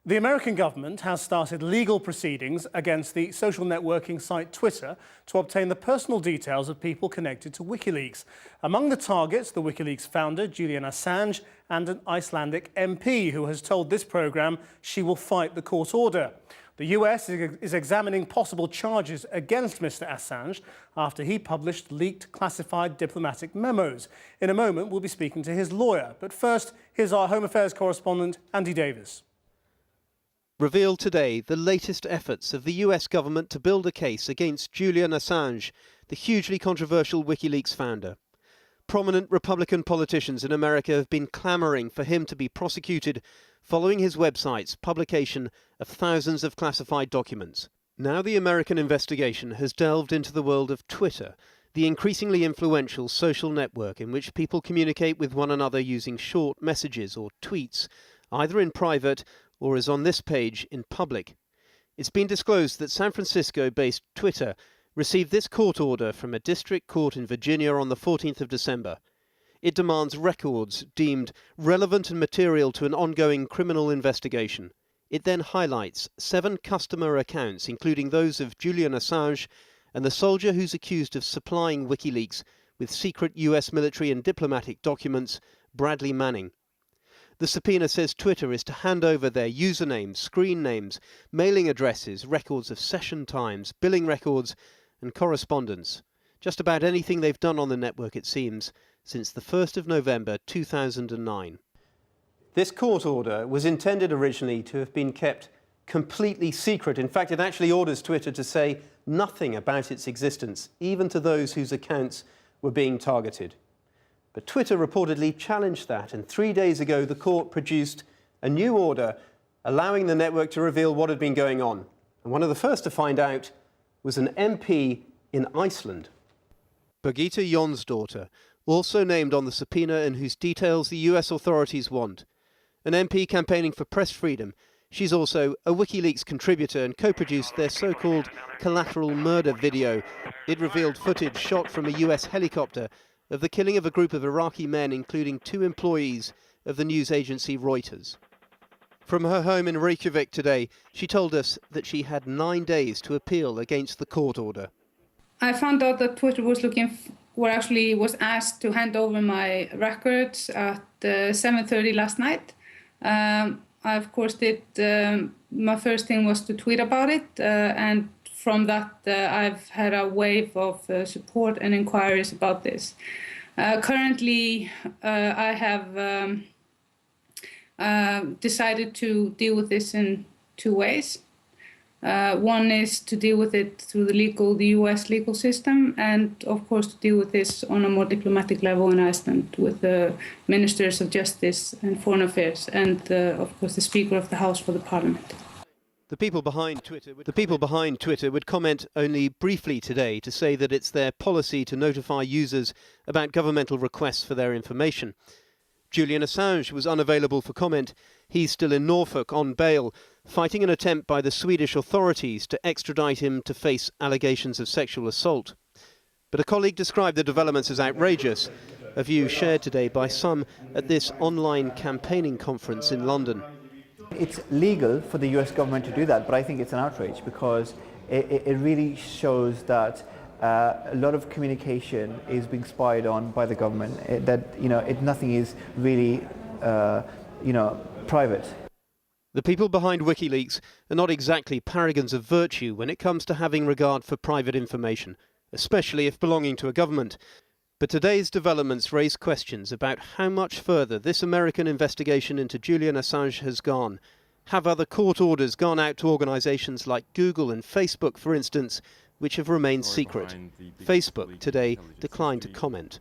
The American government has started legal proceedings against the social networking site Twitter to obtain the personal details of people connected to WikiLeaks. Among the targets, the WikiLeaks founder, Julian Assange, and an Icelandic MP who has told this programme she will fight the court order. The US is examining possible charges against Mr. Assange after he published leaked classified diplomatic memos. In a moment, we'll be speaking to his lawyer. But first, here's our Home Affairs correspondent, Andy Davis. Revealed today the latest efforts of the US government to build a case against Julian Assange, the hugely controversial WikiLeaks founder. Prominent Republican politicians in America have been clamouring for him to be prosecuted following his website's publication of thousands of classified documents. Now the American investigation has delved into the world of Twitter, the increasingly influential social network in which people communicate with one another using short messages or tweets, either in private or, as on this page, in public. It's been disclosed that San Francisco-based Twitter received this court order from a district court in Virginia on the 14th of December. It demands records deemed relevant and material to an ongoing criminal investigation. It then highlights 7 customer accounts, including those of Julian Assange and the soldier who's accused of supplying WikiLeaks with secret US military and diplomatic documents, Bradley Manning. The subpoena says Twitter is to hand over their usernames, screen names, mailing addresses, records of session times, billing records and correspondence. Just about anything they've done on the network, it seems, since the 1st of November 2009. This court order was intended originally to have been kept completely secret. In fact, it actually orders Twitter to say nothing about its existence, even to those whose accounts were being targeted. But Twitter reportedly challenged that, and 3 days ago the court produced a new order allowing the network to reveal what had been going on. And one of the first to find out was an MP in Iceland. Birgitta Jónsdóttir, also named on the subpoena and whose details the US authorities want. An MP campaigning for press freedom, she's also a WikiLeaks contributor and co-produced their so-called collateral murder video. It revealed footage shot from a US helicopter of the killing of a group of Iraqi men, including 2 employees of the news agency Reuters. From her home in Reykjavik today, she told us that she had 9 days to appeal against the court order. I found out that Twitter was was asked to hand over my records at 7:30 last night. I of course did. My first thing was to tweet about it, and from that, I've had a wave of support and inquiries about this. Currently, I have decided to deal with this in 2 ways. One is to deal with it through the US legal system, and of course to deal with this on a more diplomatic level in Iceland with the ministers of justice and foreign affairs, and of course the Speaker of the House for the Parliament. The people behind Twitter would comment only briefly today to say that it's their policy to notify users about governmental requests for their information. Julian Assange was unavailable for comment. He's still in Norfolk on bail, fighting an attempt by the Swedish authorities to extradite him to face allegations of sexual assault. But a colleague described the developments as outrageous, a view shared today by some at this online campaigning conference in London. It's legal for the US government to do that, but I think it's an outrage because it really shows that a lot of communication is being spied on by the government, nothing is really private. The people behind WikiLeaks are not exactly paragons of virtue when it comes to having regard for private information, especially if belonging to a government. But today's developments raise questions about how much further this American investigation into Julian Assange has gone. Have other court orders gone out to organisations like Google and Facebook, for instance, which have remained secret? Facebook today declined to comment.